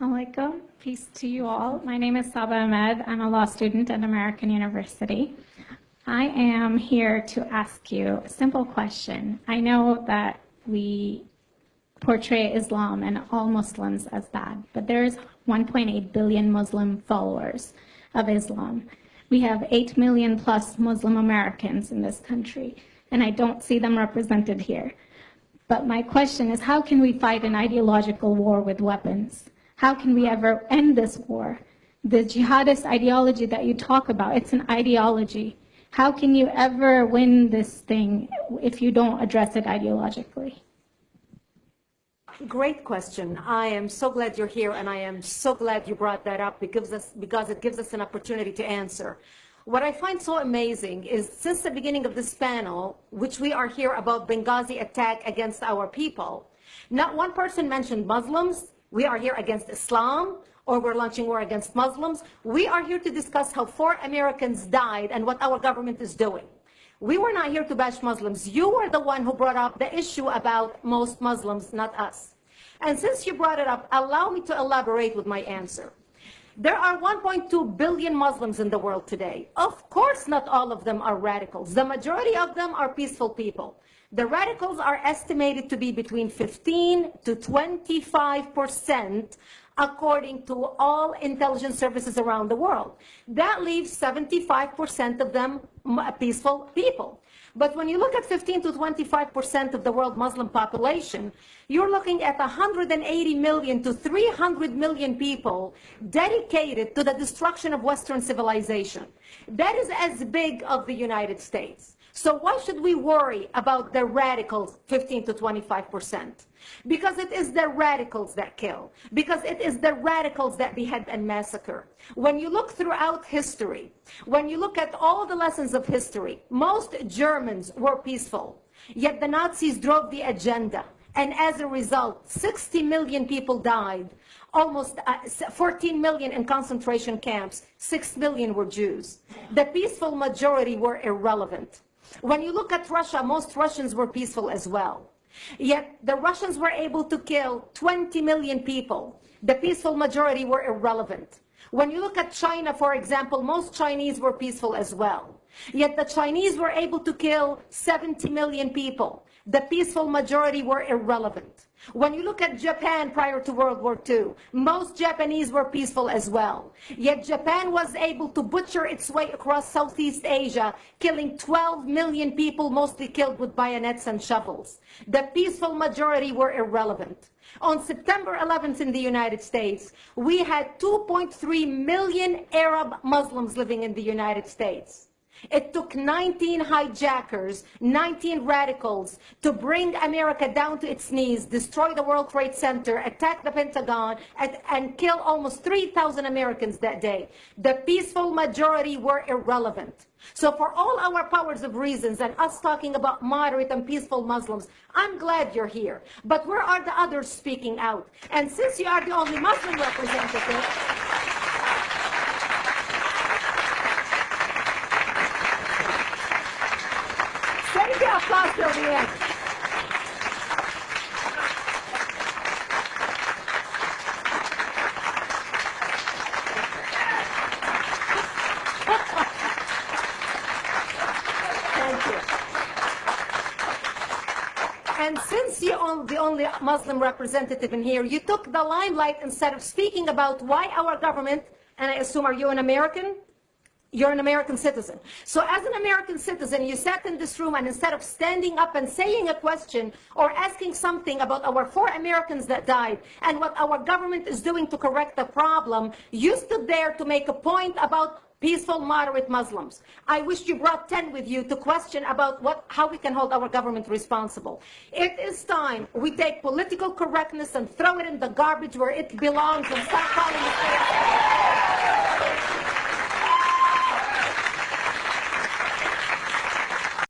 Alaikum. Peace to you all. My name is Saba Ahmed. I'm a law student at American University. I am here to ask you a simple question. I know that we portray Islam and all Muslims as bad, but there's 1.8 billion Muslim followers of Islam. We have 8 million plus Muslim Americans in this country, and I don't see them represented here. But my question is, how can we fight an ideological war with weapons? How can we ever end this war? The jihadist ideology that you talk about, it's an ideology. How can you ever win this thing if you don't address it ideologically? Great question. I am so glad you're here, and I am so glad you brought that up because it gives us an opportunity to answer. What I find so amazing is since the beginning of this panel, which we are here about Benghazi attack against our people, not one person mentioned Muslims. We are here against Islam, or we're launching war against Muslims. We are here to discuss how 4 Americans died and what our government is doing. We were not here to bash Muslims. You were the one who brought up the issue about most Muslims, not us. And since you brought it up, allow me to elaborate with my answer. There are 1.2 billion Muslims in the world today. Of course, not all of them are radicals. The majority of them are peaceful people. The radicals are estimated to be between 15 to 25%, according to all intelligence services around the world. That leaves 75% of them peaceful people. But when you look at 15 to 25% of the world Muslim population, you're looking at 180 million to 300 million people dedicated to the destruction of Western civilization. That is as big as the United States. So why should we worry about the radicals, 15 to 25%? Because it is the radicals that kill. Because it is the radicals that behead and massacre. When you look throughout history, when you look at all the lessons of history, most Germans were peaceful. Yet the Nazis drove the agenda. And as a result, 60 million people died. Almost 14 million in concentration camps. 6 million were Jews. The peaceful majority were irrelevant. When you look at Russia, most Russians were peaceful as well. Yet the Russians were able to kill 20 million people. The peaceful majority were irrelevant. When you look at China, for example, most Chinese were peaceful as well. Yet the Chinese were able to kill 70 million people. The peaceful majority were irrelevant. When you look at Japan prior to World War II, most Japanese were peaceful as well. Yet Japan was able to butcher its way across Southeast Asia, killing 12 million people, mostly killed with bayonets and shovels. The peaceful majority were irrelevant. On September 11th in the United States, we had 2.3 million Arab Muslims living in the United States. It took 19 hijackers, 19 radicals to bring America down to its knees, destroy the World Trade Center, attack the Pentagon, and kill almost 3,000 Americans that day. The peaceful majority were irrelevant. So for all our powers of reasons and us talking about moderate and peaceful Muslims, I'm glad you're here. But where are the others speaking out? And since you are the only Muslim representative, applause till the end. Thank you. And since you're the only Muslim representative in here, you took the limelight instead of speaking about why our government, and I assume, are you an American? You're an American citizen. So as an American citizen, you sat in this room, and instead of standing up and saying a question or asking something about our 4 Americans that died and what our government is doing to correct the problem, you stood there to make a point about peaceful, moderate Muslims. I wish you brought 10 with you to question about how we can hold our government responsible. It is time we take political correctness and throw it in the garbage where it belongs and stop calling it.